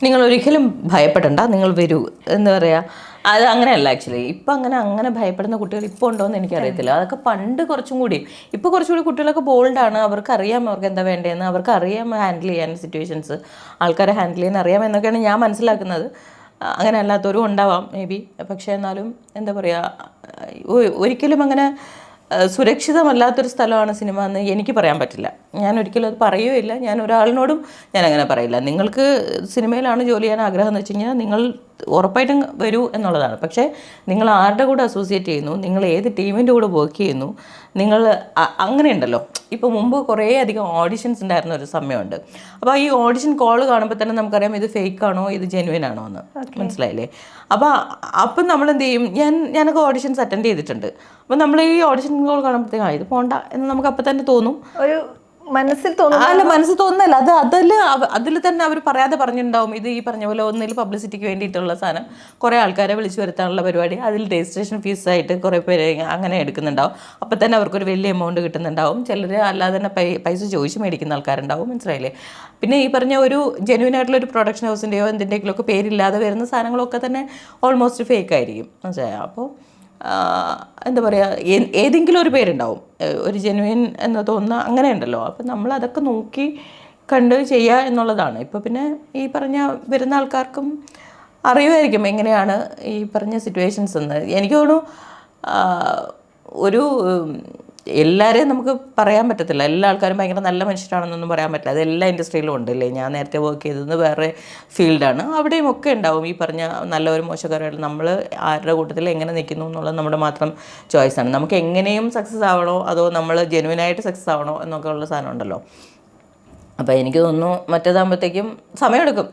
നിങ്ങൾ ഒരിക്കലും ഭയപ്പെടണ്ട, നിങ്ങൾ വരൂ എന്ന് പറയാ. അത് അങ്ങനെയല്ല ആക്ച്വലി. ഇപ്പം അങ്ങനെ ഭയപ്പെടുന്ന കുട്ടികൾ ഇപ്പോൾ ഉണ്ടോയെന്ന് എനിക്കറിയത്തില്ല. അതൊക്കെ പണ്ട് കുറച്ചും കൂടി. ഇപ്പോൾ കുറച്ചുകൂടി കുട്ടികളൊക്കെ ബോൾഡാണ്. അവർക്കറിയാം അവർക്ക് എന്താ വേണ്ടതെന്ന്, അവർക്കറിയാം ഹാൻഡിൽ ചെയ്യാൻ സിറ്റുവേഷൻസ്, ആൾക്കാരെ ഹാൻഡിൽ ചെയ്യാൻ അറിയാം എന്നൊക്കെയാണ് ഞാൻ മനസ്സിലാക്കുന്നത്. അങ്ങനെ അല്ലാത്തവരും ഉണ്ടാവാം മേ ബി. പക്ഷേ എന്നാലും എന്താ പറയുക, ഒരിക്കലും അങ്ങനെ സുരക്ഷിതമല്ലാത്തൊരു സ്ഥലമാണ് സിനിമ എന്ന് എനിക്ക് പറയാൻ പറ്റില്ല. ഞാൻ ഒരിക്കലും അത് പറയുകയില്ല. ഞാൻ ഒരാളിനോടും ഞാൻ അങ്ങനെ പറയില്ല. നിങ്ങൾക്ക് സിനിമയിലാണ് ജോലി ചെയ്യാൻ ആഗ്രഹം എന്ന് വെച്ച് കഴിഞ്ഞാൽ നിങ്ങൾ ഉറപ്പായിട്ടും വരൂ എന്നുള്ളതാണ്. പക്ഷേ നിങ്ങൾ ആരുടെ കൂടെ അസോസിയേറ്റ് ചെയ്യുന്നു, നിങ്ങൾ ഏത് ടീമിൻ്റെ കൂടെ വർക്ക് ചെയ്യുന്നു, നിങ്ങൾ അങ്ങനെയുണ്ടല്ലോ. ഇപ്പോൾ മുമ്പ് കുറേ അധികം ഓഡിഷൻസ് ഉണ്ടായിരുന്ന ഒരു സമയമുണ്ട്. അപ്പോൾ ഈ ഓഡിഷൻ കോൾ കാണുമ്പോൾ തന്നെ നമുക്കറിയാം ഇത് ഫേക്ക് ആണോ ഇത് ജെന്യുവൻ ആണോ എന്ന്. മനസ്സിലായില്ലേ? അപ്പം നമ്മൾ എന്ത് ചെയ്യും, ഞാനൊക്കെ ഓഡിഷൻസ് അറ്റൻഡ് ചെയ്തിട്ടുണ്ട്. അപ്പോൾ നമ്മൾ ഈ ഓഡിഷൻ കോൾ കാണുമ്പോഴത്തേക്കും ഇത് പോണ്ട എന്ന് നമുക്ക് അപ്പം തന്നെ തോന്നും. ഒരു മനസ്സിൽ തോന്നുന്നു. അല്ല, മനസ്സിൽ തോന്നുന്നല്ല, അതിൽ തന്നെ അവർ പറയാതെ പറഞ്ഞിട്ടുണ്ടാവും. ഇത് ഈ പറഞ്ഞ പോലെ ഒന്നിൽ പബ്ലിസിറ്റിക്ക് വേണ്ടിയിട്ടുള്ള സാധനം, കുറേ ആൾക്കാരെ വിളിച്ചു വരുത്താനുള്ള പരിപാടി, അതിൽ രജിസ്ട്രേഷൻ ഫീസായിട്ട് കുറേ പേര് അങ്ങനെ എടുക്കുന്നുണ്ടാവും. അപ്പം തന്നെ അവർക്കൊരു വലിയ എമൗണ്ട് കിട്ടുന്നുണ്ടാവും. ചിലർ അല്ലാതെ തന്നെ പൈസ ചോദിച്ച് മേടിക്കുന്ന ആൾക്കാരുണ്ടാവും. മനസ്സിലായില്ലേ? പിന്നെ ഈ പറഞ്ഞ ഒരു ജെന്യുവൻ ആയിട്ടുള്ള ഒരു പ്രൊഡക്ഷൻ ഹൗസിൻ്റെയോ എന്തിൻ്റെയൊക്കെ പേരില്ലാതെ വരുന്ന സാധനങ്ങളൊക്കെ തന്നെ ഓൾമോസ്റ്റ് ഫേക്ക് ആയിരിക്കും. മനസ്സിലായോ? അപ്പോൾ എന്താ പറയുക, ഏതെങ്കിലും ഒരു പേരുണ്ടാവും, ഒരു ജെന്യുവൻ എന്ന് തോന്നുന്ന അങ്ങനെ ഉണ്ടല്ലോ. അപ്പം നമ്മൾ അതൊക്കെ നോക്കി കണ്ട് ചെയ്യുക എന്നുള്ളതാണ്. ഇപ്പോൾ പിന്നെ ഈ പറഞ്ഞ വരുന്ന ആൾക്കാർക്കും അറിയുമായിരിക്കും എങ്ങനെയാണ് ഈ പറഞ്ഞ സിറ്റുവേഷൻസ് എന്ന്. എനിക്ക് തോന്നുന്നു ഒരു എല്ലാവരെയും നമുക്ക് പറയാൻ പറ്റത്തില്ല. എല്ലാ ആൾക്കാരും ഭയങ്കര നല്ല മനുഷ്യരാണെന്നൊന്നും പറയാൻ പറ്റില്ല. അത് എല്ലാ ഇൻഡസ്ട്രിയിലും ഉണ്ടല്ലേ. ഞാൻ നേരത്തെ വർക്ക് ചെയ്തത് വേറെ ഫീൽഡാണ്. അവിടെയും ഒക്കെ ഉണ്ടാവും ഈ പറഞ്ഞ നല്ലവരും മോശക്കാരും. നമ്മൾ ആരുടെ കൂട്ടത്തിൽ എങ്ങനെ നിൽക്കുന്നു എന്നുള്ളത് നമ്മുടെ മാത്രം ചോയ്സാണ്. നമുക്ക് എങ്ങനെയും സക്സസ് ആവണോ അതോ നമ്മൾ ജെന്യുവനായിട്ട് സക്സസ് ആവണോ എന്നൊക്കെ ഉള്ള സാധനം ഉണ്ടല്ലോ. അപ്പോൾ എനിക്ക് തോന്നുന്നു മറ്റേതാകുമ്പോഴത്തേക്കും സമയമെടുക്കും.